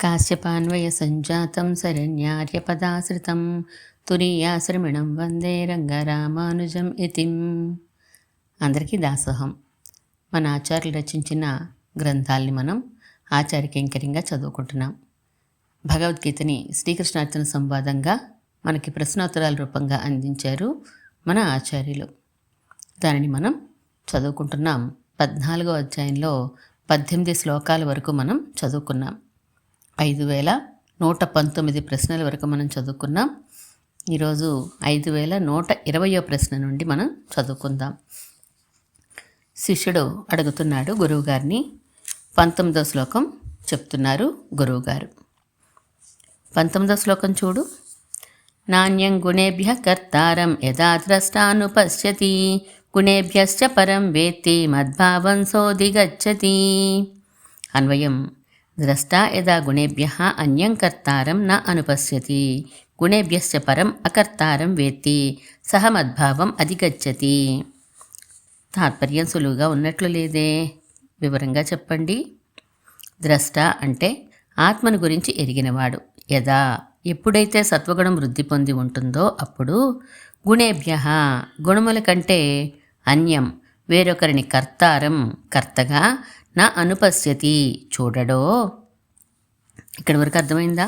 కాశ్యపాన్వయ సంజాతం శరణ్యార్యపదాశ్రితం తురీయాశ్రమిణం వందే రంగరామానుజం ఇతిం. అందరికీ దాసోహం. మన ఆచార్యులు రచించిన గ్రంథాలని మనం ఆచార్యకైంకర్యంగా చదువుకుంటున్నాం. భగవద్గీతని శ్రీకృష్ణార్జున సంవాదంగా మనకి ప్రశ్నోత్తరాల రూపంగా అందించారు మన ఆచార్యులు. దానిని మనం చదువుకుంటున్నాం. 14వ అధ్యాయంలో 18 శ్లోకాల వరకు మనం చదువుకున్నాం. 5119 ప్రశ్నల వరకు మనం చదువుకున్నాం. ఈరోజు 5120వ ప్రశ్న నుండి మనం చదువుకుందాం. శిష్యుడు అడుగుతున్నాడు గురువుగారిని. 19వ శ్లోకం చెప్తున్నారు గురువుగారు. 19వ శ్లోకం చూడు. నాణ్యం గుణేభ్య కర్తారం యదా ద్రష్టానుపశ్యతి గుణేభ్యశ్చ పరం వేత్తి మద్భావం సోధిగచ్చతి. అన్వయం. ద్రష్టా యదా గుణేభ్యః అన్యం కర్తారం న అనుపశ్యతి గుణేభ్యశ్చ పరం అకర్తారం వేత్తి సహ మద్భావం అధిగచ్చతి. తాత్పర్యం సులువుగా ఉన్నట్లు లేదే, వివరంగా చెప్పండి. ద్రష్ట అంటే ఆత్మను గురించి ఎరిగినవాడు. యదా ఎప్పుడైతే సత్వగుణం వృద్ధి పొంది ఉంటుందో అప్పుడు గుణేభ్యః గుణముల కంటే అన్యం వేరొకరిని కర్తారం కర్తగా నా అనుపశ్యతి చూడడో. ఇక్కడి వరకు అర్థమైందా?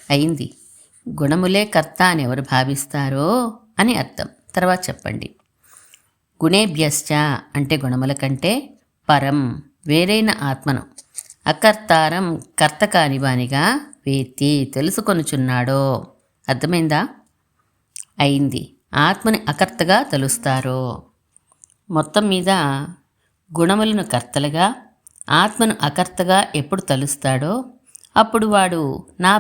అయింది. గుణములే కర్త అని ఎవరు భావిస్తారో అని అర్థం. తర్వాత చెప్పండి. గుణేభ్యశ్చ అంటే గుణముల కంటే పరం వేరైన ఆత్మను అకర్తారం కర్త కానివానిగా వేత్తి తెలుసుకొనుచున్నాడో. అర్థమైందా? అయింది. ఆత్మని అకర్తగా తెలుస్తారో. మొత్తం మీద గుణములను కర్తలుగా ఆత్మను అకర్తగా ఎప్పుడు తలుస్తాడో అప్పుడు వాడు నా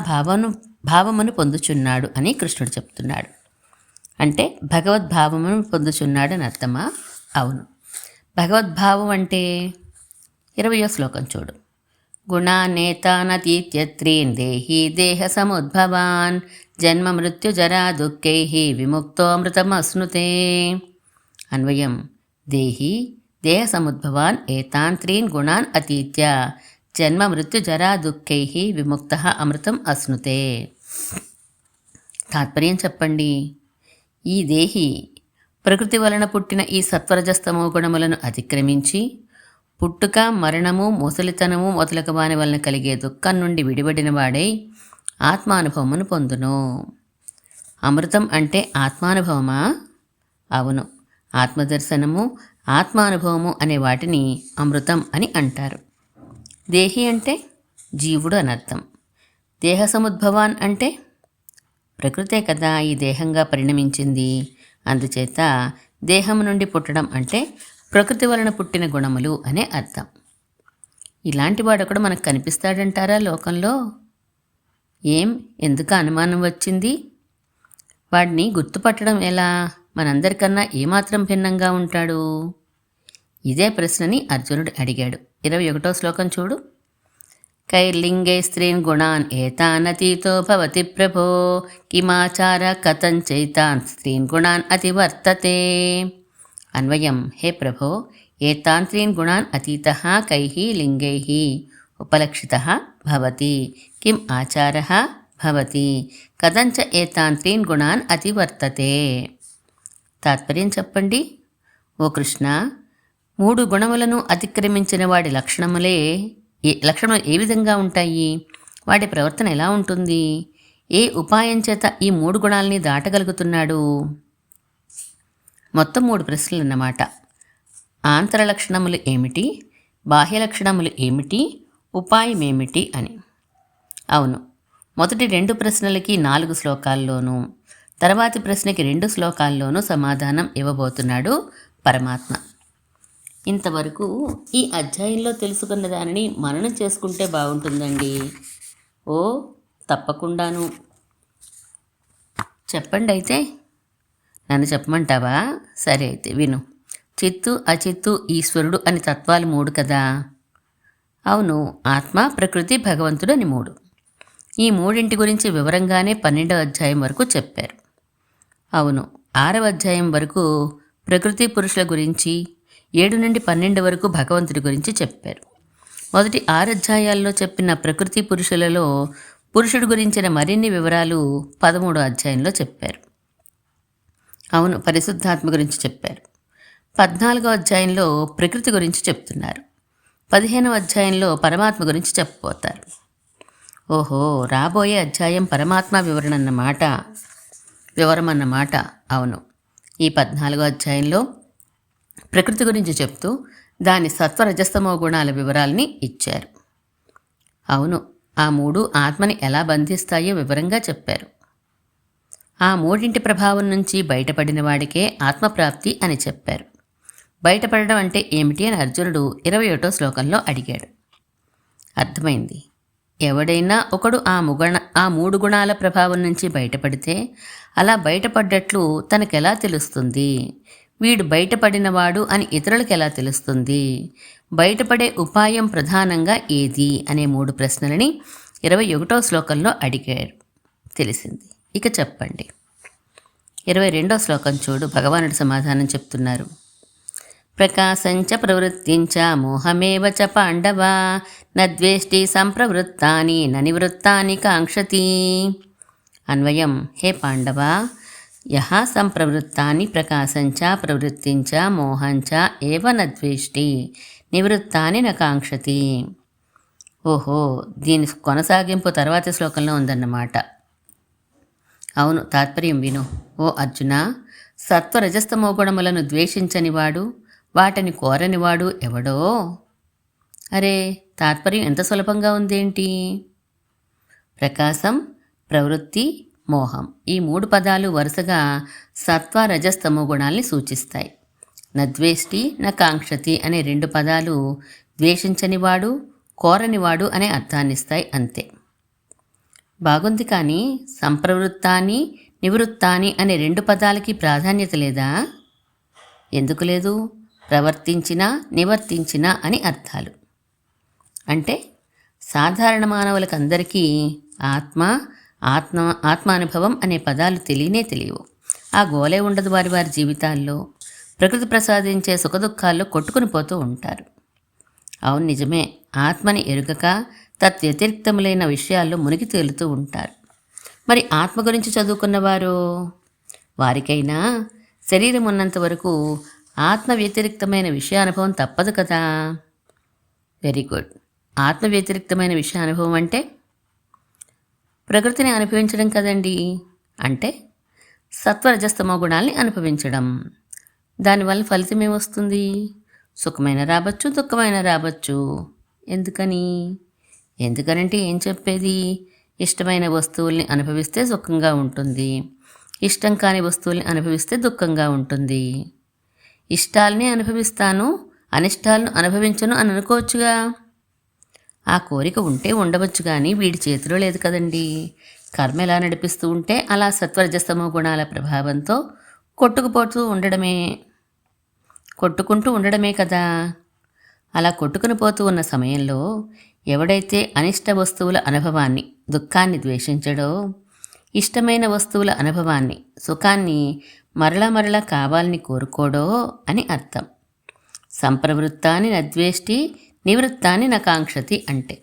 భావమును పొందుచున్నాడు అని కృష్ణుడు చెప్తున్నాడు. అంటే భగవద్భావమును పొందుచున్నాడు అని అర్థమా? అవును. భగవద్భావం అంటే 20వ శ్లోకం చూడు. గుణానేతానతీత్యత్రీన్ దేహీ దేహ సముద్భవాన్ జన్మ మృత్యు జరా దుఃఖైః విముక్తో అమృతమశ్నుతే. అన్వయం. దేహీ దేహ సముద్భవాన్ ఏతాన్ త్రీన్ గుణాన్ అతీత్య జన్మ మృత్యు జరా దుఃఖైః విముక్తః అమృతం అశ్నుతే. తాత్పర్యం చెప్పండి. ఈ దేహి ప్రకృతి వలన పుట్టిన ఈ సత్వరజస్తమో గుణములను అతిక్రమించి పుట్టుక మరణము ముసలితనము మొదలగు వాని వలన కలిగే దుఃఖం నుండి విడిపడిన వాడై ఆత్మానుభవమును పొందును. అమృతం అంటే ఆత్మానుభవమా? అవును. ఆత్మదర్శనము ఆత్మానుభవము అనే వాటిని అమృతం అని అంటారు. దేహి అంటే జీవుడు అనర్థం. దేహ సముద్భవాన్ అంటే ప్రకృతే కదా ఈ దేహంగా పరిణమించింది. అందుచేత దేహం నుండి పుట్టడం అంటే ప్రకృతి వలన పుట్టిన గుణములు అనే అర్థం. ఇలాంటి వాడొకడు మనకు కనిపిస్తాడంటారా లోకంలో? ఎందుకు అనుమానం వచ్చింది? వాడిని గుర్తుపట్టడం ఎలా? మనందరికన్నా ఏమాత్రం భిన్నంగా ఉంటాడు? ఇదే ప్రశ్నని అర్జునుడు అడిగాడు. 21వ శ్లోకం చూడు. కైర్లింగే స్త్రీన్ గుణాన్ ఏతానతీతో భవతి ప్రభో కిమాచార కథంచైతాన్ స్త్రీన్ గుణాన్ అతివర్తతే. అన్వయం. హే ప్రభో, ఏతాన్ త్రీన్ గుణాన్ అతీతః కైః లింగైః ఉపలక్షితః భవతి కిం ఆచారః భవతి కథంచ ఏతాన్ త్రీన్ గుణాన్ అతివర్తతే. తాత్పర్యం చెప్పండి. ఓ కృష్ణ, 3 గుణములను అతిక్రమించిన వాడి లక్షణములు ఏ విధంగా ఉంటాయి? వాడి ప్రవర్తన ఎలా ఉంటుంది? ఏ ఉపాయం చేత ఈ 3 గుణాలని దాటగలుగుతున్నాడు? మొత్తం 3 ప్రశ్నలు అన్నమాట. ఆంతర లక్షణములు ఏమిటి, బాహ్య లక్షణములు ఏమిటి, ఉపాయం ఏమిటి అని. అవును. మొదటి 2 ప్రశ్నలకి 4 శ్లోకాల్లోనూ తర్వాతి ప్రశ్నకి 2 శ్లోకాల్లోనూ సమాధానం ఇవ్వబోతున్నాడు పరమాత్మ. ఇంతవరకు ఈ అధ్యాయంలో తెలుసుకున్న దానిని మననం చేసుకుంటే బాగుంటుందండి. ఓ తప్పకుండాను. చెప్పండి అయితే. నన్ను చెప్పమంటావా? సరే అయితే విను. చిత్తు అచిత్తు ఈశ్వరుడు అని తత్వాలు 3 కదా. అవును. ఆత్మ ప్రకృతి భగవంతుడు అని 3. ఈ 3 గురించి వివరంగానే 12వ అధ్యాయం వరకు చెప్పారు. అవును. 6వ అధ్యాయం వరకు ప్రకృతి పురుషుల గురించి, 7 నుండి 12 వరకు భగవంతుడి గురించి చెప్పారు. మొదటి 6 అధ్యాయాల్లో చెప్పిన ప్రకృతి పురుషులలో పురుషుడు గురించిన మరిన్ని వివరాలు 13వ అధ్యాయంలో చెప్పారు. అవును, పరిశుద్ధాత్మ గురించి చెప్పారు. 14వ అధ్యాయంలో ప్రకృతి గురించి చెప్తున్నారు. 15వ అధ్యాయంలో పరమాత్మ గురించి చెప్పబోతారు. ఓహో, రాబోయే అధ్యాయం పరమాత్మ వివరం అన్నమాట. అవును, ఈ 14వ అధ్యాయంలో ప్రకృతి గురించి చెప్తూ దాని సత్వరజస్తమో గుణాల వివరాలని ఇచ్చారు. అవును, ఆ 3 ఆత్మని ఎలా బంధిస్తాయో వివరంగా చెప్పారు. ఆ 3 ప్రభావం నుంచి బయటపడిన వాడికే ఆత్మప్రాప్తి అని చెప్పారు. బయటపడడం అంటే ఏమిటి అని అర్జునుడు 21వ శ్లోకంలో అడిగాడు. అర్థమైంది. ఎవడైనా ఒకడు ఆ 3 గుణాల ప్రభావం నుంచి బయటపడితే అలా బయటపడ్డట్లు తనకెలా తెలుస్తుంది? వీడు బయటపడినవాడు అని ఇతరులకు ఎలా తెలుస్తుంది? బయటపడే ఉపాయం ప్రధానంగా ఏది అనే 3 ప్రశ్నలని 21వ శ్లోకంలో అడిగారు. తెలిసింది. ఇక చెప్పండి. 22వ శ్లోకం చూడు, భగవానుడు సమాధానం చెప్తున్నారు. ప్రకాశంచ ప్రవృత్తించ మోహమేవ చ పాండవ నద్వేష్టి సంప్రవృత్తాని నివృత్తాని కాంక్షతి. అన్వయం. హే పాండవ, యహ సంప్రవృత్తాని ప్రకాశంచ ప్రవృత్తించ మోహంచ ఏవ నద్వేష్టి నివృత్తాని కాంక్షతి. ఓహో, దీని కొనసాగింపు తర్వాతి శ్లోకంలో ఉందన్నమాట. అవును, తాత్పర్యం విను. ఓ అర్జున, సత్వరజస్తమో గుణములను ద్వేషించనివాడు, వాటిని కోరనివాడు ఎవడో? అరే, తాత్పర్యం ఎంత సులభంగా ఉందేంటి? ప్రకాశం, ప్రవృత్తి, మోహం ఈ 3 పదాలు వరుసగా సత్వ రజస్తమో గుణాల్ని సూచిస్తాయి. నద్వేష్టి కాంక్షతి అనే 2 పదాలు ద్వేషించనివాడు, కోరనివాడు అనే అర్థాన్నిస్తాయి. అంతే. బాగుంది, కానీ సంప్రవృత్తాని నివృత్తాని అనే 2 పదాలకి ప్రాధాన్యత లేదా? ఎందుకు లేదు? ప్రవర్తించిన, నివర్తించిన అని అర్థాలు. అంటే సాధారణ మానవులకందరికీ ఆత్మానుభవం అనే పదాలు తెలియవు. ఆ గోలే ఉండదు వారి జీవితాల్లో. ప్రకృతి ప్రసాదించే సుఖదుఖాల్లో కొట్టుకుని పోతూ ఉంటారు. అవును, నిజమే. ఆత్మని ఎరుగక తద్వ్యతిరిక్తములైన విషయాల్లో మునిగి తేలుతూ ఉంటారు. మరి ఆత్మ గురించి చదువుకున్నవారు, వారికైనా శరీరం ఉన్నంత వరకు ఆత్మ వ్యతిరిక్తమైన విషయానుభవం తప్పదు కదా. Very good. ఆత్మ వ్యతిరిక్తమైన విషయానుభవం అంటే ప్రకృతిని అనుభవించడం కదండి. అంటే సత్వరజస్తమో గుణాల్ని అనుభవించడం. దానివల్ల ఫలితం ఏమొస్తుంది? సుఖమైన రావచ్చు, దుఃఖమైన రావచ్చు. ఎందుకనంటే ఏం చెప్పేది? ఇష్టమైన వస్తువుల్ని అనుభవిస్తే సుఖంగా ఉంటుంది, ఇష్టం కాని వస్తువుల్ని అనుభవిస్తే దుఃఖంగా ఉంటుంది. ఇష్టాలని అనుభవిస్తాను, అనిష్టాలను అనుభవించను అని అనుకోవచ్చుగా. ఆ కోరిక ఉంటే ఉండవచ్చు, కానీ వీడి చేతిలో లేదు కదండి. కర్మ ఎలా నడిపిస్తూ ఉంటే అలా సత్వరజస్తమో గుణాల ప్రభావంతో కొట్టుకుంటూ ఉండడమే కదా. అలా కొట్టుకుని పోతూ ఉన్న సమయంలో ఎవడైతే అనిష్ట వస్తువుల అనుభవాన్ని, దుఃఖాన్ని ద్వేషించడో, ఇష్టమైన వస్తువుల అనుభవాన్ని, సుఖాన్ని మరలా కావాలని కోరుకోడో అని అర్థం. సంప్రవృత్తాన్ని నద్వేష్టి నివృత్తాన్ని కాంక్షతి అంటే.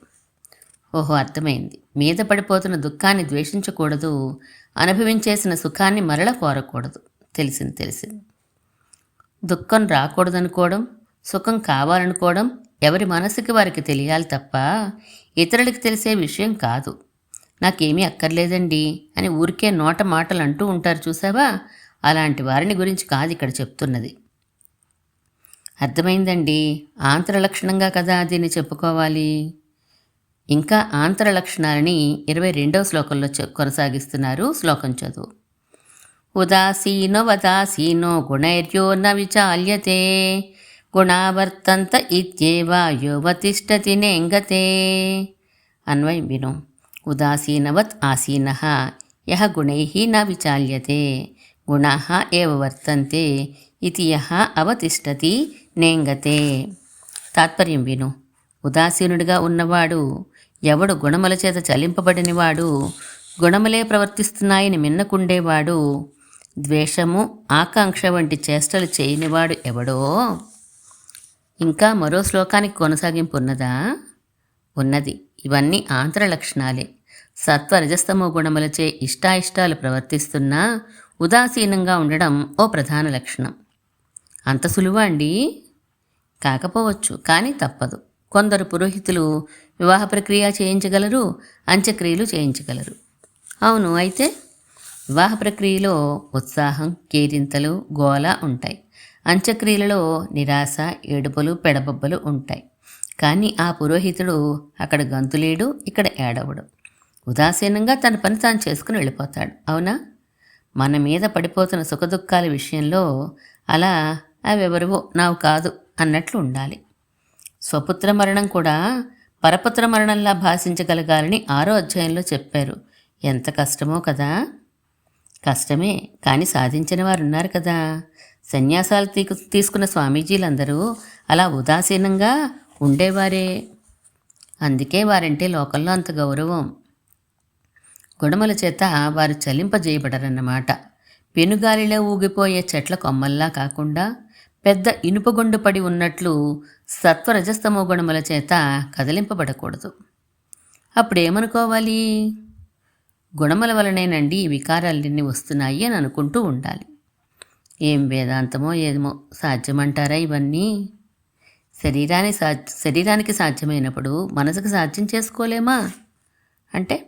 ఓహో, అర్థమైంది. మీద పడిపోతున్న దుఃఖాన్ని ద్వేషించకూడదు, అనుభవించేసిన సుఖాన్ని మరలా కోరకూడదు. తెలిసింది. దుఃఖం రాకూడదనుకోవడం, సుఖం కావాలనుకోవడం ఎవరి మనసుకి వారికి తెలియాలి తప్ప ఇతరులకి తెలిసే విషయం కాదు. నాకేమీ అక్కర్లేదండి అని ఊరికే నోట మాటలు అంటూ ఉంటారు చూసావా, అలాంటి వారిని గురించి కాదు ఇక్కడ చెప్తున్నది. అర్థమైందండి. ఆంతరలక్షణంగా కదా దీన్ని చెప్పుకోవాలి. ఇంకా ఆంతరలక్షణాలని 22వ శ్లోకంలో కొనసాగిస్తున్నారు. శ్లోకం చదువు. ఉదాసీనో గుణైర్యో న విచాల్యతే గుణావర్తంత ఇత్యేవ యోవతిష్టతి నేంగతే. అన్వయం విను. ఉదాసీనవత్ ఆసీనః యః గుణైః న విచాల్యతే గుణాః ఏవ వర్తంతే ఇతి యః అవతిష్టతి నేంగతే. తాత్పర్యం విను. ఉదాసీనుడిగా ఉన్నవాడు ఎవడు గుణముల చేత చలింపబడినవాడు, గుణములే ప్రవర్తిస్తున్నాయని మిన్నకుండేవాడు, ద్వేషము, ఆకాంక్ష వంటి చేష్టలు చేయనివాడు ఎవడో. ఇంకా మరో శ్లోకానికి కొనసాగింపు ఉన్నదా? ఉన్నది. ఇవన్నీ ఆంతర లక్షణాలే. సత్వరజస్తమో గుణములచే ఇష్టాయిష్టాలు ప్రవర్తిస్తున్నా ఉదాసీనంగా ఉండడం ఓ ప్రధాన లక్షణం. అంత సులువా అండి? కాకపోవచ్చు, కానీ తప్పదు. కొందరు పురోహితులు వివాహ ప్రక్రియ చేయించగలరు, అంత్యక్రియలు చేయించగలరు. అవును, అయితే వివాహ ప్రక్రియలో ఉత్సాహం, కేరింతలు, గోల ఉంటాయి. అంత్యక్రియలలో నిరాశ, ఏడుపులు, పెడబొబ్బలు ఉంటాయి. కానీ ఆ పురోహితుడు అక్కడ గంతులేడు, ఇక్కడ ఏడవడు. ఉదాసీనంగా తన పని తాను చేసుకుని వెళ్ళిపోతాడు. అవునా? మన మీద పడిపోతున్న సుఖదుఖాల విషయంలో అలా అవెవరివో నావు కాదు అన్నట్లు ఉండాలి. స్వపుత్ర మరణం కూడా పరపుత్ర మరణంలా భాషించగలగాలని 6వ అధ్యాయంలో చెప్పారు. ఎంత కష్టమో కదా. కష్టమే, కానీ సాధించిన వారు ఉన్నారు కదా. సన్యాసాలు తీసుకున్న స్వామీజీలందరూ అలా ఉదాసీనంగా ఉండేవారే. అందుకే వారంటే లోకంలో అంత గౌరవం. గుణముల చేత వారు చలింపజేయబడరన్నమాట. పెనుగాలిలో ఊగిపోయే చెట్ల కొమ్మల్లా కాకుండా పెద్ద ఇనుపగొండు పడి ఉన్నట్లు సత్వరజస్తమో గుణముల చేత కదిలింపబడకూడదు. అప్పుడేమనుకోవాలి? గుణముల వలనేనండి ఈ వికారాలన్నీ వస్తున్నాయి అని అనుకుంటూ ఉండాలి. ఏం వేదాంతమో ఏమో, సాధ్యమంటారా ఇవన్నీ? శరీరానికి సాధ్యమైనప్పుడు మనసుకు సాధ్యం చేసుకోలేమా అంటే?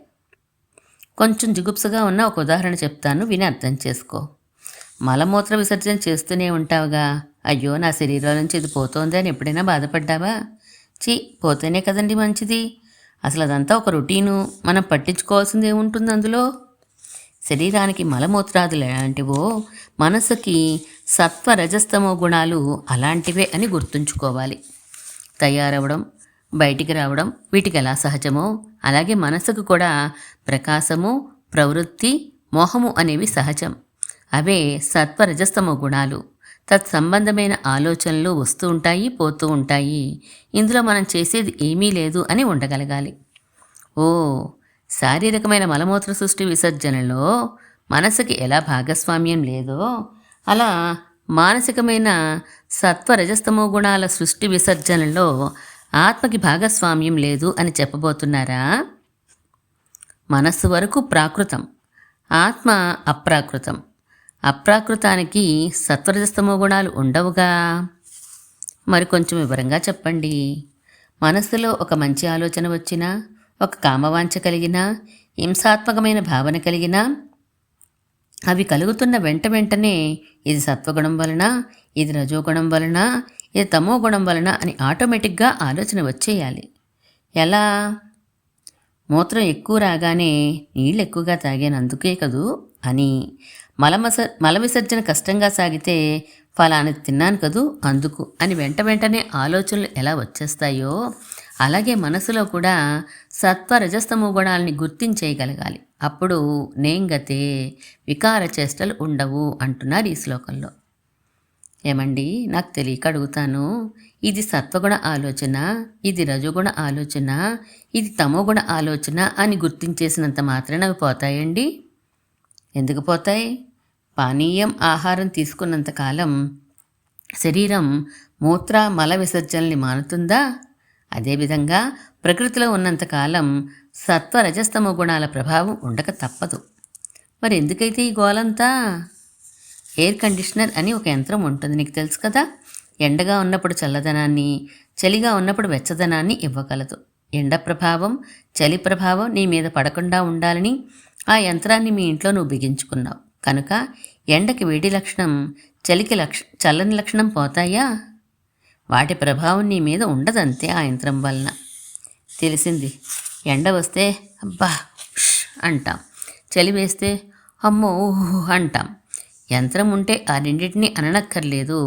కొంచెం జిగుప్సగా ఉన్న ఒక ఉదాహరణ చెప్తాను, విని అర్థం చేసుకో. మలమూత్ర విసర్జన చేస్తూనే ఉంటావుగా. అయ్యో, నా శరీరం నుంచి ఇది పోతోంది అని ఎప్పుడైనా బాధపడ్డావా? పోతేనే కదండి మంచిది. అసలు అదంతా ఒక రొటీను, మనం పట్టించుకోవాల్సింది ఏముంటుంది అందులో? శరీరానికి మలమూత్రాదులు ఎలాంటివో మనసుకి సత్వరజస్తమో గుణాలు అలాంటివే అని గుర్తుంచుకోవాలి. తయారవడం, బయటికి రావడం వీటికి ఎలా సహజమో అలాగే మనసుకు కూడా ప్రకాశము, ప్రవృత్తి, మోహము అనేవి సహజం. అవే సత్వరజస్తమో గుణాలు. తత్సంబంధమైన ఆలోచనలు వస్తూ ఉంటాయి, పోతూ ఉంటాయి. ఇందులో మనం చేసేది ఏమీ లేదు అని ఉండగలగాలి. ఓ, శారీరకమైన మలమూత్ర సృష్టి విసర్జనలో మనసుకి ఎలా భాగస్వామ్యం లేదో అలా మానసికమైన సత్వరజస్తమో గుణాల సృష్టి విసర్జనలో ఆత్మకి భాగస్వామ్యం లేదు అని చెప్పబోతున్నారా? మనస్సు వరకు ప్రాకృతం, ఆత్మ అప్రాకృతం. అప్రాకృతానికి సత్వరజస్తమో గుణాలు ఉండవుగా. మరి కొంచెం వివరంగా చెప్పండి. మనస్సులో ఒక మంచి ఆలోచన వచ్చినా, ఒక కామవాంఛ కలిగినా, హింసాత్మకమైన భావన కలిగినా అవి కలుగుతున్న వెంటనే ఇది సత్వగుణం వలన, ఇది రజోగుణం వలన, ఇది తమో గుణం వలన అని ఆటోమేటిక్గా ఆలోచన వచ్చేయాలి. ఎలా? మూత్రం ఎక్కువ రాగానే నీళ్ళు ఎక్కువగా తాగానందుకే కదూ అని, మల విసర్జన కష్టంగా సాగితే ఫలాని తిన్నాను కదూ అందుకు అని వెంటనే ఆలోచనలు ఎలా వచ్చేస్తాయో అలాగే మనసులో కూడా సత్వరజస్తమో గుణాలని గుర్తించేయగలగాలి. అప్పుడు నేంగతే, వికార చేష్టలు ఉండవు అంటున్నారు ఈ శ్లోకంలో. ఏమండి, నాకు తెలియక అడుగుతాను, ఇది సత్వగుణ ఆలోచన, ఇది రజోగుణ ఆలోచన, ఇది తమోగుణ ఆలోచన అని గుర్తించేసినంత మాత్రాన అవి పోతాయండి? ఎందుకు పోతాయి? పానీయం, ఆహారం తీసుకున్నంతకాలం శరీరం మూత్ర మల విసర్జనల్ని మానుతుందా? అదేవిధంగా ప్రకృతిలో ఉన్నంతకాలం సత్వరజస్తమో గుణాల ప్రభావం ఉండక తప్పదు. మరి ఎందుకైతే ఈ గోలంతా? ఎయిర్ కండిషనర్ అని ఒక యంత్రం ఉంటుంది, నీకు తెలుసు కదా. ఎండగా ఉన్నప్పుడు చల్లదనాన్ని, చలిగా ఉన్నప్పుడు వెచ్చదనాన్ని ఇవ్వగలదు. ఎండ ప్రభావం, చలి ప్రభావం నీ మీద పడకుండా ఉండాలని ఆ యంత్రాన్ని మీ ఇంట్లో నువ్వు బిగించుకున్నావు కనుక ఎండకి వేడి లక్షణం, చలికి చల్లని లక్షణం పోతాయా? వాటి ప్రభావం నీ మీద ఉండదంతే ఆ యంత్రం వలన. తెలిసింది. ఎండ వస్తే అబ్బా అంటాం, చలి వేస్తే అమ్మో అంటాం. యంత్రం ఉంటే ఆ రెండింటినీ అననక్కర్లేదు.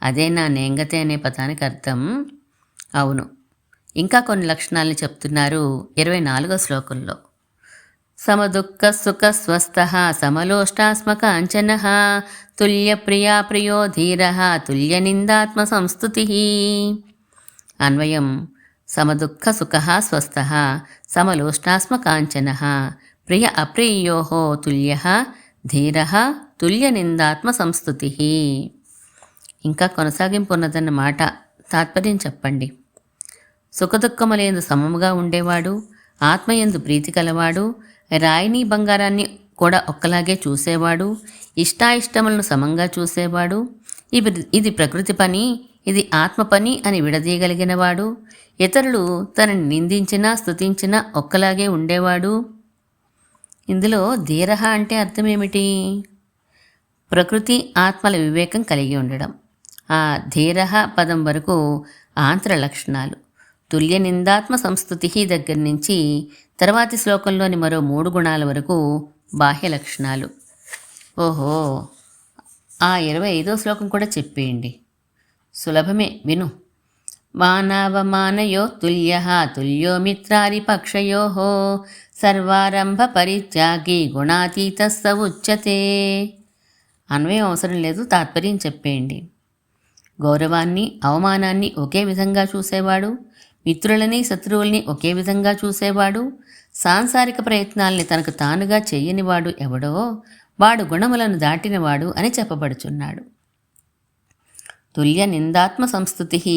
అదే నా నేంగతే అనే పదానికి అర్థం. అవును, ఇంకా కొన్ని లక్షణాలని చెప్తున్నారు 24వ శ్లోకంలో. సమదుఃఖ సుఖ స్వస్థ సమలోష్టాస్మకాంచన తుల్యప్రియా ప్రియో ధీర తుల్యనిందాత్మ సంస్తుతి. అన్వయం: సమదుఃఖ సుఖ స్వస్థ సమలోష్టాస్మకాంచన ప్రియ అప్రియో తుల్య ధీర తుల్యనిందాత్మ సంస్తుతి. ఇంకా కొనసాగింపు ఉన్నదన్నమాట. తాత్పర్యం చెప్పండి. సుఖదుఖములందు సమముగా ఉండేవాడు, ఆత్మయందు ప్రీతి కలవాడు, రాయిని బంగారాన్ని కూడా ఒక్కలాగే చూసేవాడు, ఇష్టాయిష్టములను సమంగా చూసేవాడు, ఇది ప్రకృతి పని, ఇది ఆత్మ పని అని విడదీయగలిగినవాడు, ఇతరులు తనని నిందించినా స్తుతించినా ఒక్కలాగే ఉండేవాడు. ఇందులో ధీరహ అంటే అర్థమేమిటి? ప్రకృతి ఆత్మల వివేకం కలిగి ఉండడం. ఆ ధీరహ పదం వరకు ఆంతర లక్షణాలు. తుల్య నిందాత్మ సంస్థుతి దగ్గర నుంచి తర్వాతి శ్లోకంలోని మరో 3 గుణాల వరకు బాహ్య లక్షణాలు. ఓహో, ఆ 25వ శ్లోకం కూడా చెప్పేయండి. సులభమే, విను. మానవమానయో తుల్య తుల్యో మిత్రారి పక్షయో సర్వారంభ పరిత్యాగి గుణాతీత స ఉచ్యతే. అన్వయం అవసరం లేదు, తాత్పర్యం చెప్పేయండి. గౌరవాన్ని అవమానాన్ని ఒకే విధంగా చూసేవాడు, మిత్రులని శత్రువుల్ని ఒకే విధంగా చూసేవాడు, సాంసారిక ప్రయత్నాల్ని తనకు తానుగా చెయ్యనివాడు ఎవడో వాడు గుణములను దాటినవాడు అని చెప్పబడుచున్నాడు. తుల్య నిందాత్మ సంస్థుతి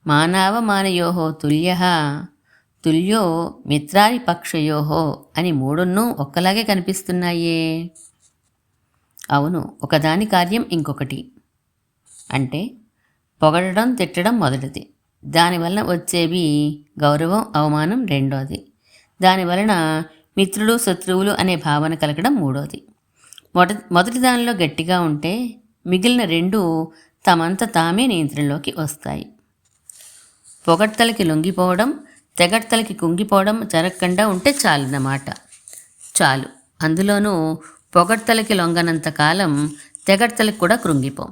మానవమానయో తుల్య తుల్యో మిత్రారి పక్షయో అని 3 ఒక్కలాగే కనిపిస్తున్నాయే. అవును, ఒకదాని కార్యం ఇంకొకటి. అంటే పొగడడం తిట్టడం మొదటిది, దానివలన వచ్చేవి గౌరవం అవమానం రెండోది, దానివలన మిత్రులు శత్రువులు అనే భావన కలగడం మూడోది. మొదటి దానిలో గట్టిగా ఉంటే మిగిలిన 2 తమంత తామే నియంత్రణలోకి వస్తాయి. పొగడ్తలకి లొంగిపోవడం, తెగడ్తలకి కుంగిపోవడం జరగకుండా ఉంటే చాలన్నమాట. చాలు. అందులోనూ పొగడ్తలకి లొంగనంత కాలం తెగడ్తలకి కూడా కృంగిపోం.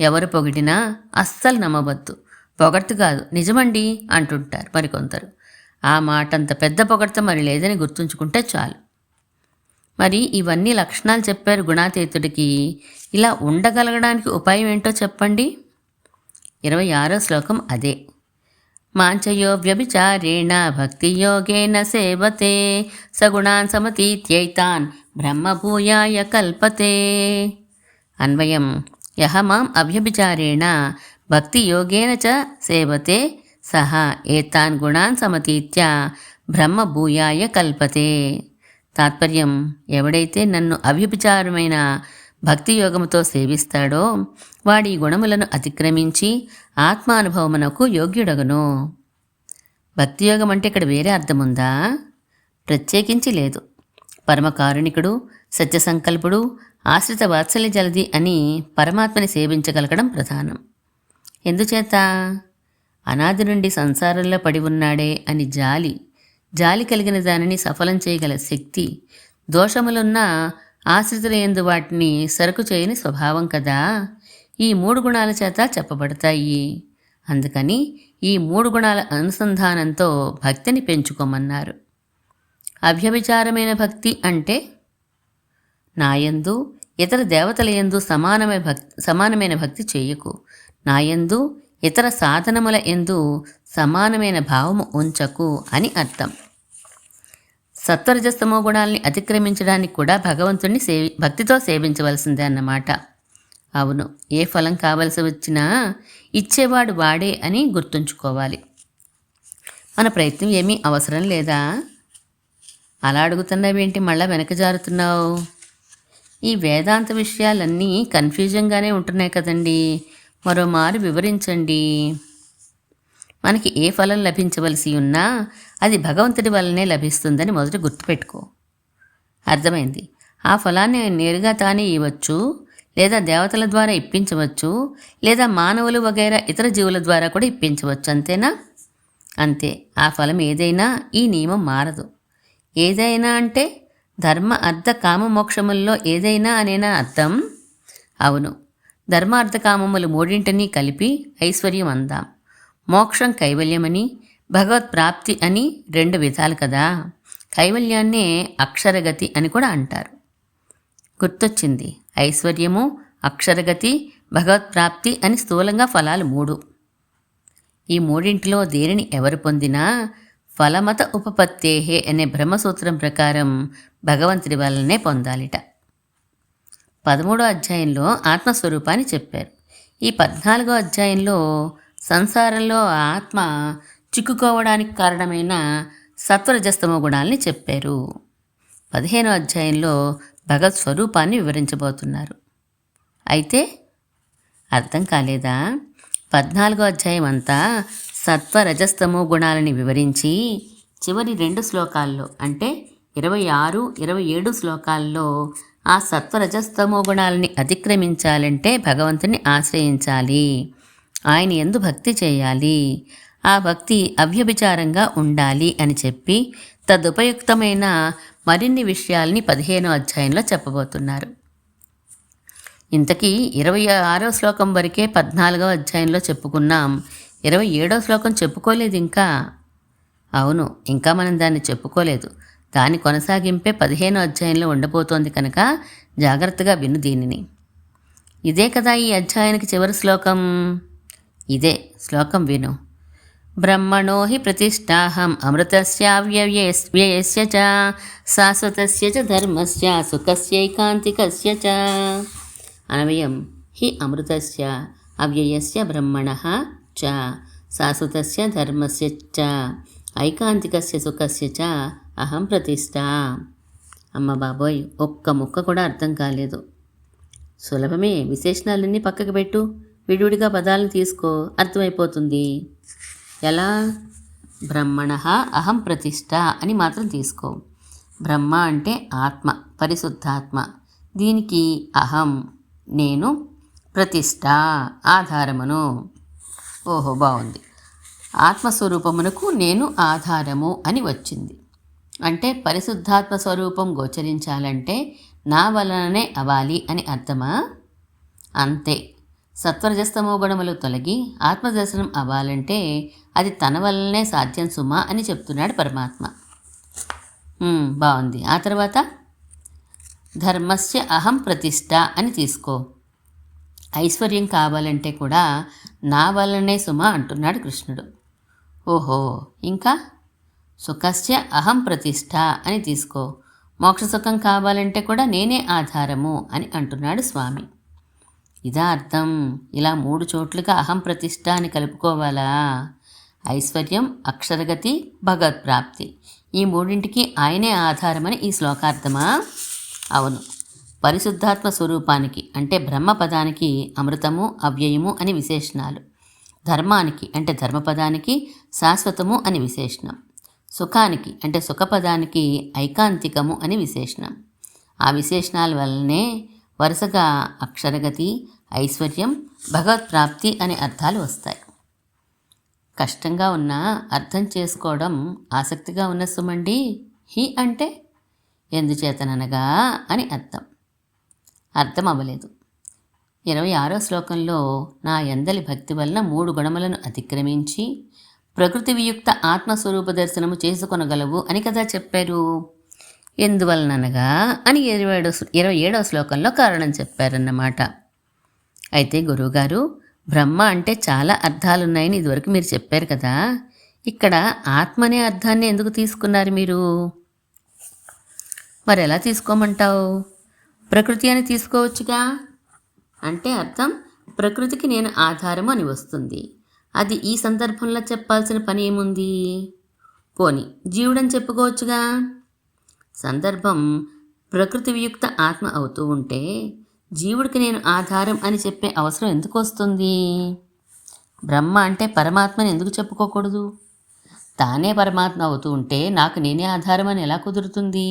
ఎవరు పొగిడినా అస్సలు నమ్మవద్దు. పొగడ్త కాదు, నిజమండి అంటుంటారు మరికొందరు. ఆ మాటంత పెద్ద పొగడ్త మరి లేదని గుర్తుంచుకుంటే చాలు. మరి ఇవన్నీ లక్షణాలు చెప్పారు గుణాతీతుడికి. ఇలా ఉండగలగడానికి ఉపాయం ఏంటో చెప్పండి. 26వ శ్లోకం అదే. మాంచయో వ్యభిచారేణ భక్తియోగేన సేవతే సగుణాన్ సమతీత్యైతాన్ బ్రహ్మభూయాయ కల్పతే. అన్వయం. యహ మాం అవ్యభిచారేణ భక్తియోగేన చ సేవతే సహ ఏతాన్ గుణాన్ సమతీత్య బ్రహ్మభూయాయ కల్పతే. తాత్పర్యం. ఎవడైతే నన్ను అవ్యభిచారమైన భక్తియోగముతో సేవిస్తాడో వాడి గుణములను అతిక్రమించి ఆత్మానుభవమునకు యోగ్యుడగను. భక్తియోగం అంటే ఇక్కడ వేరే అర్థముందా? ప్రత్యేకించి లేదు. పరమకారుణికుడు, సత్యసంకల్పుడు, ఆశ్రిత వాత్సల్య జలది అని పరమాత్మని సేవించగలగడం ప్రధానం. ఎందుచేత? అనాది నుండి సంసారంలో పడి ఉన్నాడే అని జాలి కలిగిన దానిని సఫలం చేయగల శక్తి, దోషములున్న ఆశ్రితులయందు వాటిని సరుకు చేయని స్వభావం కదా. ఈ 3 గుణాల చేత చెప్పబడతాయి. అందుకని ఈ 3 గుణాల అనుసంధానంతో భక్తిని పెంచుకోమన్నారు. అవ్యభిచారమైన భక్తి అంటే నాయందు ఇతర దేవతలయందు సమానమైన భక్తి చేయకు, నాయందు ఇతర సాధనముల యందు సమానమైన భావము ఉంచకు అని అర్థం. సత్వరజస్తమో గుణాలని అతిక్రమించడానికి కూడా భగవంతుణ్ణి భక్తితో సేవించవలసిందే అన్నమాట. అవును, ఏ ఫలం కావలసి వచ్చినా ఇచ్చేవాడు వాడే అని గుర్తుంచుకోవాలి. మన ప్రయత్నం ఏమీ అవసరం లేదా? అలా అడుగుతున్నావేంటి, మళ్ళా వెనక జారుతున్నావు? ఈ వేదాంత విషయాలన్నీ కన్ఫ్యూజన్గానే ఉంటున్నాయి కదండి, మరోమారు వివరించండి. మనకి ఏ ఫలం లభించవలసి ఉన్నా అది భగవంతుడి వల్లనే లభిస్తుందని మొదట గుర్తుపెట్టుకో. అర్థమైంది? ఆ ఫలాన్ని నేరుగా తానే ఇవ్వచ్చు, లేదా దేవతల ద్వారా ఇప్పించవచ్చు, లేదా మానవులు వగైరా ఇతర జీవుల ద్వారా కూడా ఇప్పించవచ్చు. అంతేనా? అంతే. ఆ ఫలం ఏదైనా ఈ నియమం మారదు. ఏదైనా అంటే ధర్మ అర్థ కామ మోక్షముల్లో ఏదైనా అనేనా అర్థం? అవును, ధర్మ అర్థ కామములు 3 కలిపి ఐశ్వర్యం అందాం. మోక్షం కైవల్యమని, భగవత్ ప్రాప్తి అని 2 విధాలు కదా. కైవల్యాన్నే అక్షరగతి అని కూడా అంటారు. గుర్తొచ్చింది. ఐశ్వర్యము, అక్షరగతి, భగవత్ప్రాప్తి అని స్థూలంగా ఫలాలు 3. ఈ 3 దేనిని ఎవరు పొందినా ఫలమత ఉపపత్తేహే అనే బ్రహ్మసూత్రం ప్రకారం భగవంతుడి వల్లనే పొందాలిట. 13వ అధ్యాయంలో ఆత్మస్వరూపాన్ని చెప్పారు. ఈ 14వ అధ్యాయంలో సంసారంలో ఆత్మ చిక్కుకోవడానికి కారణమైన సత్వరజస్తమో గుణాలని చెప్పారు. 15వ అధ్యాయంలో భగవత్ స్వరూపాన్ని వివరించబోతున్నారు. అయితే అర్థం కాలేదా? 14వ అధ్యాయం అంతా సత్వరజస్తమో గుణాలని వివరించి చివరి 2 శ్లోకాల్లో అంటే 26, 27 శ్లోకాల్లో ఆ సత్వరజస్తమో గుణాలని అతిక్రమించాలంటే భగవంతుని ఆశ్రయించాలి, ఆయన యందు భక్తి చేయాలి, ఆ భక్తి అవ్యభిచారంగా ఉండాలి అని చెప్పి తదుపయుక్తమైన మరిన్ని విషయాల్ని 15వ అధ్యాయంలో చెప్పబోతున్నారు. ఇంతకీ 26వ శ్లోకం వరకే 14వ అధ్యాయంలో చెప్పుకున్నాం. 27వ శ్లోకం చెప్పుకోలేదు ఇంకా. అవును, ఇంకా మనం దాన్ని చెప్పుకోలేదు. దాని కొనసాగింపే 15వ అధ్యాయంలో ఉండబోతోంది కనుక జాగ్రత్తగా విను దీనిని. ఇదే కదా ఈ అధ్యాయానికి చివరి శ్లోకం. ఇదే శ్లోకం విను. బ్రహ్మణో హి ప్రతిష్టాహం అమృతస్యావ్యయస్య చ శాశ్వతస్య చ ధర్మస్య సుఖస్యైకాంతికస్య చ. అన్వయం. హి అమృతస్య అవ్యయస్య బ్రహ్మణః చ శాశ్వతస్య ధర్మస్య చ ఐకాంతికస్య సుఖస్య చ అహం ప్రతిష్ఠా. అమ్మ బాబోయ్, ఒక్క ముక్క కూడా అర్థం కాలేదు. సులభమే, విశేషణాలన్నీ పక్కకు పెట్టు, విడివిడిగా పదాలను తీసుకో, అర్థమైపోతుంది. ఎలా? బ్రహ్మణః అహం ప్రతిష్ఠ అని మాత్రం తీసుకో. బ్రహ్మ అంటే ఆత్మ, పరిశుద్ధాత్మ. దీనికి అహం నేను, ప్రతిష్ఠ ఆధారమును. ఓహో, బాగుంది. ఆత్మస్వరూపమునకు నేను ఆధారము అని వచ్చింది. అంటే పరిశుద్ధాత్మ స్వరూపం గోచరించాలంటే నా వలననే అవ్వాలి అని అర్థమా? అంతే. సత్వరజస్తమో గుణములు తొలగి ఆత్మదర్శనం అవ్వాలంటే అది తన వలనే సాధ్యం సుమా అని చెప్తున్నాడు పరమాత్మ. బాగుంది. ఆ తర్వాత ధర్మస్య అహం ప్రతిష్ఠ అని తీసుకో. ఐశ్వర్యం కావాలంటే కూడా నా వల్లనే సుమ అంటున్నాడు కృష్ణుడు. ఓహో, ఇంకా సుఖస్య అహం ప్రతిష్ఠ అని తీసుకో. మోక్ష సుఖం కావాలంటే కూడా నేనే ఆధారము అని అంటున్నాడు స్వామి. ఇదా అర్థం? ఇలా 3 చోట్లుగా అహం ప్రతిష్ఠ అని కలుపుకోవాలా? ఐశ్వర్యం, అక్షరగతి, భగవత్ప్రాప్తి, ఈ 3ంటికి ఆయనే ఆధారమని ఈ శ్లోకార్థమా? అవును. పరిశుద్ధాత్మ స్వరూపానికి అంటే బ్రహ్మపదానికి అమృతము, అవ్యయము అని విశేషణాలు. ధర్మానికి అంటే ధర్మపదానికి శాశ్వతము అని విశేషణం. సుఖానికి అంటే సుఖపదానికి ఐకాంతికము అని విశేషణం. ఆ విశేషణాల వల్లనే వరుసగా అక్షరగతి, ఐశ్వర్యం, భగవత్ప్రాప్తి అనే అర్థాలు వస్తాయి. కష్టంగా ఉన్నా అర్థం చేసుకోవడం ఆసక్తిగా ఉన్న సుమండి. హి అంటే ఎందుచేతననగా అని అర్థం. అర్థం అవ్వలేదు. 26వ శ్లోకంలో నా యందలి భక్తి వలన 3 గుణములను అతిక్రమించి ప్రకృతి వియుక్త ఆత్మస్వరూప దర్శనము చేసుకొనగలవు అని కదా చెప్పారు. ఎందువలననగా అని 27వ శ్లోకంలో కారణం చెప్పారన్నమాట. అయితే గురువుగారు, బ్రహ్మ అంటే చాలా అర్థాలున్నాయని ఇదివరకు మీరు చెప్పారు కదా, ఇక్కడ ఆత్మ అనే అర్థాన్ని ఎందుకు తీసుకున్నారు మీరు? మరి ఎలా తీసుకోమంటావు? ప్రకృతి అని తీసుకోవచ్చుగా. అంటే అర్థం ప్రకృతికి నేను ఆధారము అని వస్తుంది. అది ఈ సందర్భంలో చెప్పాల్సిన పని ఏముంది? పోని జీవుడని చెప్పుకోవచ్చుగా. సందర్భం ప్రకృతి వియుక్త ఆత్మ అవుతూ ఉంటే జీవుడికి నేను ఆధారం అని చెప్పే అవసరం ఎందుకు వస్తుంది? బ్రహ్మ అంటే పరమాత్మని ఎందుకు చెప్పుకోకూడదు? తానే పరమాత్మ అవుతూ ఉంటే నాకు నేనే ఆధారం అని ఎలా కుదురుతుంది?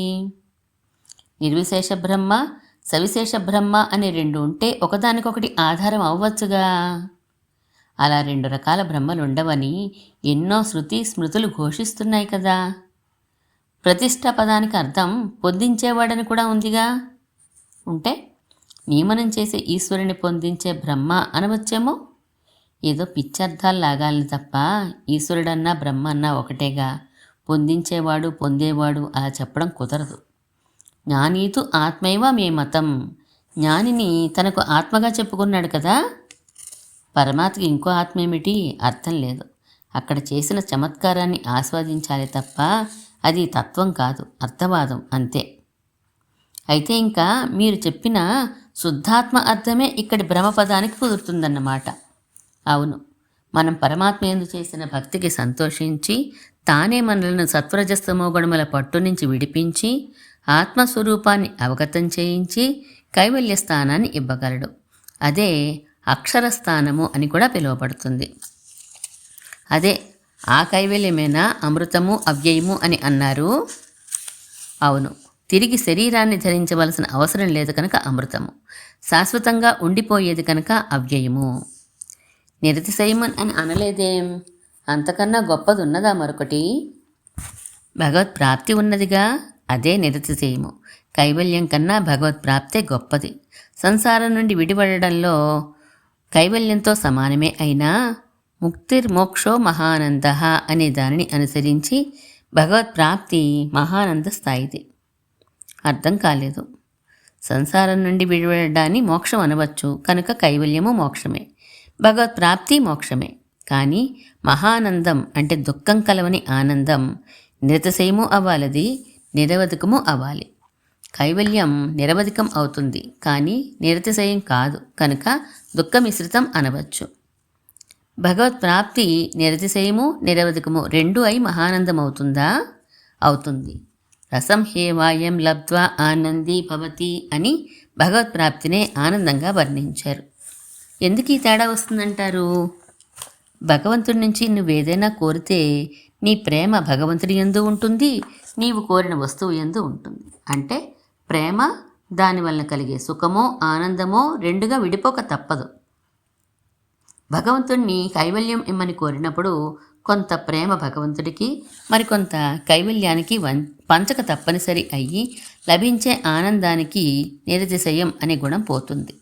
నిర్విశేష బ్రహ్మ, సవిశేష బ్రహ్మ అనే 2 ఉంటే ఒకదానికొకటి ఆధారం అవ్వచ్చుగా. అలా 2 రకాల బ్రహ్మలు ఉండవని ఎన్నో శృతి స్మృతులు ఘోషిస్తున్నాయి కదా. ప్రతిష్ఠ పదానికి అర్థం పొందించేవాడని కూడా ఉందిగా. ఉంటే నియమనం చేసే ఈశ్వరుని పొందించే బ్రహ్మ అనవచ్చేమో. ఏదో పిచ్చర్థాలు లాగాలని తప్ప ఈశ్వరుడన్నా బ్రహ్మ అన్నా ఒకటేగా. పొందించేవాడు, పొందేవాడు అలా చెప్పడం కుదరదు. జ్ఞానీతు ఆత్మైవ మే మతం. జ్ఞానిని తనకు ఆత్మగా చెప్పుకున్నాడు కదా. పరమాత్మకి ఇంకో ఆత్మ ఏమిటి? అర్థం లేదు. అక్కడ చేసిన చమత్కారాన్ని ఆస్వాదించాలి తప్ప అది తత్వం కాదు, అర్థవాదం అంతే. అయితే ఇంకా మీరు చెప్పిన శుద్ధాత్మ అర్థమే ఇక్కడి బ్రహ్మపదానికి కుదురుతుందన్నమాట. అవును, మనం పరమాత్మ యందు చేసిన భక్తికి సంతోషించి తానే మనలను సత్వరజస్తమో గుణముల పట్టు నుంచి విడిపించి ఆత్మస్వరూపాన్ని అవగతం చేయించి కైవల్య స్థానాన్ని ఇవ్వగలడు. అదే అక్షరస్థానము అని కూడా పిలువబడుతుంది. అదే ఆ కైవల్యమేనా అమృతము అవ్యయము అని అన్నారు. అవును, తిరిగి శరీరాన్ని ధరించవలసిన అవసరం లేదు కనుక అమృతము, శాశ్వతంగా ఉండిపోయేది కనుక అవ్యయము. నిరతిశయమన్ అని అనలేదేం? అంతకన్నా గొప్పది ఉన్నదా మరొకటి? భగవత్ ప్రాప్తి ఉన్నదిగా, అదే నిరతిశయము. కైవల్యం కన్నా భగవత్ ప్రాప్తే గొప్పది. సంసారం నుండి విడిపడడంలో కైవల్యంతో సమానమే అయినా ముక్తిర్మోక్షో మహానంద అనే దానిని అనుసరించి భగవత్ ప్రాప్తి మహానంద స్థాయిది. అర్థం కాలేదు. సంసారం నుండి విడిపడడాన్ని మోక్షం అనవచ్చు కనుక కైవల్యము మోక్షమే, భగవత్ ప్రాప్తి మోక్షమే. కానీ మహానందం అంటే దుఃఖం కలవని ఆనందం నిరతిశయము అవ్వాలది, నిరవధికము అవ్వాలి. కైవల్యం నిరవధికం అవుతుంది కానీ నిరతిశయం కాదు కనుక దుఃఖ మిశ్రితం అనవచ్చు. భగవత్ ప్రాప్తి నిరతిశయము నిరవధికము రెండు అయి మహానందం అవుతుందా? అవుతుంది. రసం హేవాయం లబ్ధ్వా ఆనందీ భవతి అని భగవత్ ప్రాప్తినే ఆనందంగా వర్ణించారు. ఎందుకు ఈ తేడా వస్తుందంటారు? భగవంతుడి నుంచి నువ్వేదైనా కోరితే నీ ప్రేమ భగవంతుడి యందు ఉంటుంది, నీవు కోరిన వస్తువు యందు ఉంటుంది. అంటే ప్రేమ, దానివల్ల కలిగే సుఖమో ఆనందమో రెండుగా విడిపోక తప్పదు. భగవంతుణ్ణి కైవల్యం ఇమ్మని కోరినప్పుడు కొంత ప్రేమ భగవంతుడికి, మరికొంత కైవల్యానికి పంచక తప్పనిసరి అయ్యి లభించే ఆనందానికి నిరతిశయం అనే గుణం పోతుంది.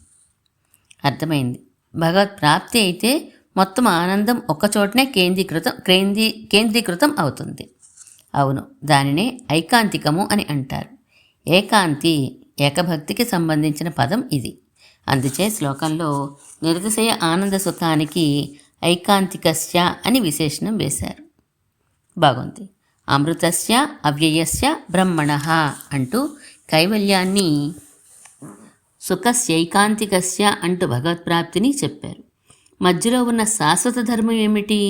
అర్థమైంది. భగవత్ ప్రాప్తి అయితే మొత్తం ఆనందం ఒక్కచోటనే కేంద్రీకృతం అవుతుంది. అవును, దానినే ఐకాంతికము అని అంటారు. ఏకాంతి, ఏకభక్తికి సంబంధించిన పదం ఇది. అందుచే శ్లోకంలో నిరతిశయ ఆనంద సుఖానికి ఐకాంతికస్య అని విశేషణం వేశారు. బాగుంది. అమృతస్య అవ్యయస్య బ్రహ్మణః అంటూ కైవల్యాన్ని, సుఖస్యైకాంతికస్య అంటూ భగవత్ప్రాప్తిని చెప్పారు. మధ్యలో ఉన్న శాశ్వత ధర్మం ఏమిటి?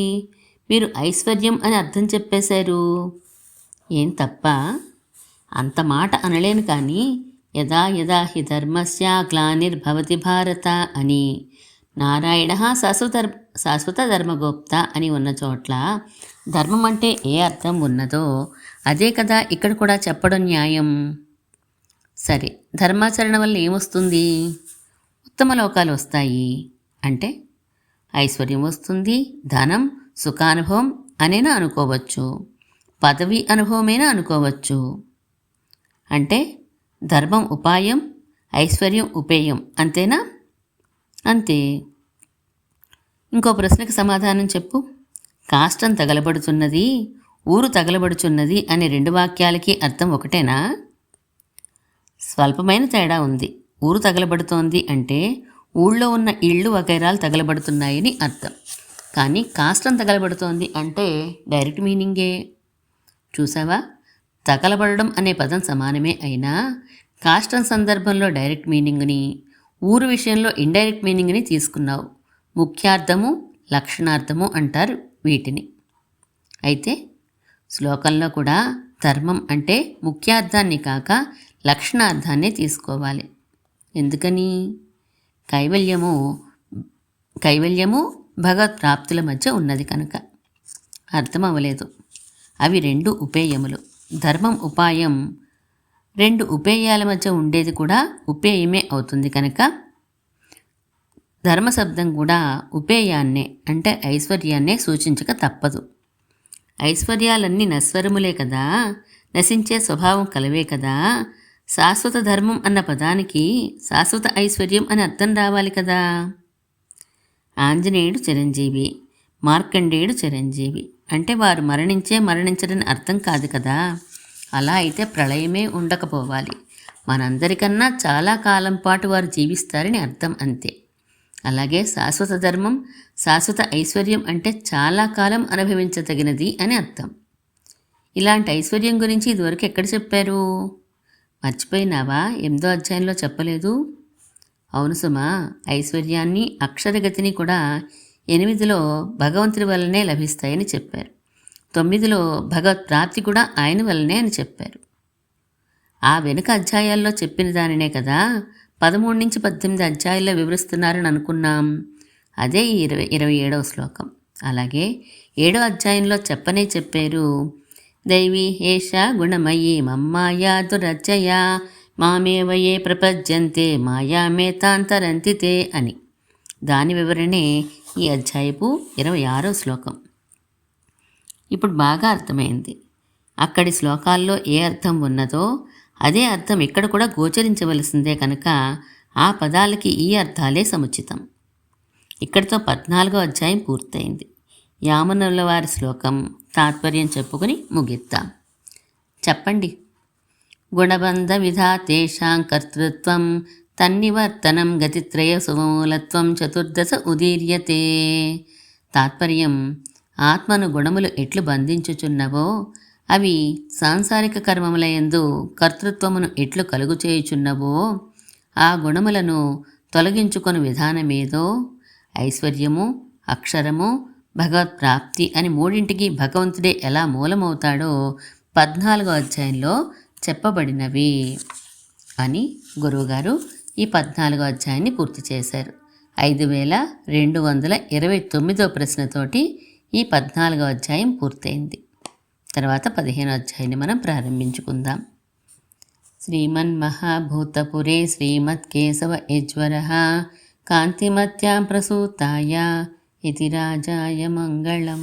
మీరు ఐశ్వర్యం అని అర్థం చెప్పేశారు. ఏం తప్ప? అంత మాట అనలేను కానీ యదా యదా హి ధర్మస్య గ్లానిర్భవతి భారత అని నారాయణ శాశ్వత ధర్మగోప్త అని ఉన్న చోట్ల ధర్మం అంటే ఏ అర్థం ఉన్నదో అదే కదా ఇక్కడ కూడా చెప్పడం న్యాయం. సరే, ధర్మాచరణ వల్ల ఏమొస్తుంది? ఉత్తమ లోకాలు వస్తాయి అంటే ఐశ్వర్యం వస్తుంది, ధనం, సుఖానుభవం అనేనా అనుకోవచ్చు, పదవి అనుభవమేనా అనుకోవచ్చు. అంటే ధర్మం ఉపాయం, ఐశ్వర్యం ఉపేయం, అంతేనా? అంతే. ఇంకో ప్రశ్నకు సమాధానం చెప్పు. కాష్టం తగలబడుతున్నది, ఊరు తగలబడుచున్నది అనే రెండు వాక్యాలకి అర్థం ఒకటేనా? స్వల్పమైన తేడా ఉంది. ఊరు తగలబడుతోంది అంటే ఊళ్ళో ఉన్న ఇళ్ళు వగైరాలు తగలబడుతున్నాయని అర్థం. కానీ కాష్టం తగలబడుతోంది అంటే డైరెక్ట్ మీనింగే. చూసావా, తగలబడడం అనే పదం సమానమే అయినా కాష్టం సందర్భంలో డైరెక్ట్ మీనింగ్ని, ఊరు విషయంలో ఇండైరెక్ట్ మీనింగ్ని తీసుకున్నావు. ముఖ్యార్థము, లక్షణార్థము అంటారు వీటిని. అయితే శ్లోకంలో కూడా ధర్మం అంటే ముఖ్యార్థాన్ని కాక లక్షణార్థాన్నే తీసుకోవాలి. ఎందుకని? కైవల్యము భగవత్ ప్రాప్తుల మధ్య ఉన్నది కనుక. అర్థం అవ్వలేదు. అవి రెండు ఉపేయములు. ధర్మం ఉపాయం, రెండు ఉపేయాల మధ్య ఉండేది కూడా ఉపేయమే అవుతుంది కనుక ధర్మశబ్దం కూడా ఉపేయాన్నే అంటే ఐశ్వర్యాన్నే సూచించక తప్పదు. ఐశ్వర్యాలన్నీ నశ్వరములే కదా, నశించే స్వభావం కలవే కదా. శాశ్వత ధర్మం అన్న పదానికి శాశ్వత ఐశ్వర్యం అని అర్థం రావాలి కదా. ఆంజనేయుడు చిరంజీవి, మార్కండేయుడు చిరంజీవి అంటే వారు మరణించరని అర్థం కాదు కదా. అలా అయితే ప్రళయమే ఉండకపోవాలి. మనందరికన్నా చాలా కాలం పాటు వారు జీవిస్తారని అర్థం, అంతే. అలాగే శాశ్వత ధర్మం, శాశ్వత ఐశ్వర్యం అంటే చాలా కాలం అనుభవించదగినది అని అర్థం. ఇలాంటి ఐశ్వర్యం గురించి ఇదివరకు ఎక్కడ చెప్పారు? మర్చిపోయినావా? 8వ అధ్యాయంలో చెప్పలేదు? అవును సుమా, ఐశ్వర్యాన్ని, అక్షరగతిని కూడా 8లో భగవంతుడి వల్లనే లభిస్తాయని చెప్పారు. 9లో భగవత్ ప్రాప్తి కూడా ఆయన వల్లనే అని చెప్పారు. ఆ వెనుక అధ్యాయాల్లో చెప్పిన దానినే కదా 13-18 అధ్యాయాల్లో వివరిస్తున్నారని అనుకున్నాం. అదే ఈ 27వ శ్లోకం. అలాగే 7వ అధ్యాయంలో చెప్పారు, దైవీ ఏష గుణమయీ మమ్మాయా దురచ్చయా మామేవయే ప్రపద్యంతే మాయామేతాంతరంతితే అని. దాని వివరణే ఈ అధ్యాయపు 26వ శ్లోకం. ఇప్పుడు బాగా అర్థమైంది. అక్కడి శ్లోకాల్లో ఏ అర్థం ఉన్నదో అదే అర్థం ఇక్కడ కూడా గోచరించవలసిందే కనుక ఆ పదాలకి ఈ అర్థాలే సముచితం. ఇక్కడితో 14వ అధ్యాయం పూర్తయింది. యామనుల వారి శ్లోకం తాత్పర్యం చెప్పుకుని ముగిద్దాం. చెప్పండి. గుణబంధ విధాతేషాం కర్తృత్వం తన్నివర్తనం గతిత్రయ సుమూలత్వం చతుర్దశ ఉదీర్యతే. తాత్పర్యం: ఆత్మను గుణములు ఎట్లు బంధించుచున్నవో అవి సాంసారిక కర్మములయందు కర్తృత్వమును ఎట్లు కలుగు చేయుచున్నవో ఆ గుణములను తొలగించుకొని విధానమేదో ఐశ్వర్యము, అక్షరము, భగవత్ప్రాప్తి అని మూడింటికి భగవంతుడే ఎలా మూలమవుతాడో 14వ అధ్యాయంలో చెప్పబడినవి అని గురువుగారు ఈ 14వ అధ్యాయాన్ని పూర్తి చేశారు. 5229వ ప్రశ్నతోటి ఈ 14వ అధ్యాయం పూర్తయింది. తర్వాత 15వ అధ్యాయాన్ని మనం ప్రారంభించుకుందాం. శ్రీమన్మహాభూతపురే శ్రీమత్కేశవ యజ్వరః కాంతిమత్యాం ప్రసూతాయ ఇతి రాజాయ మంగళం.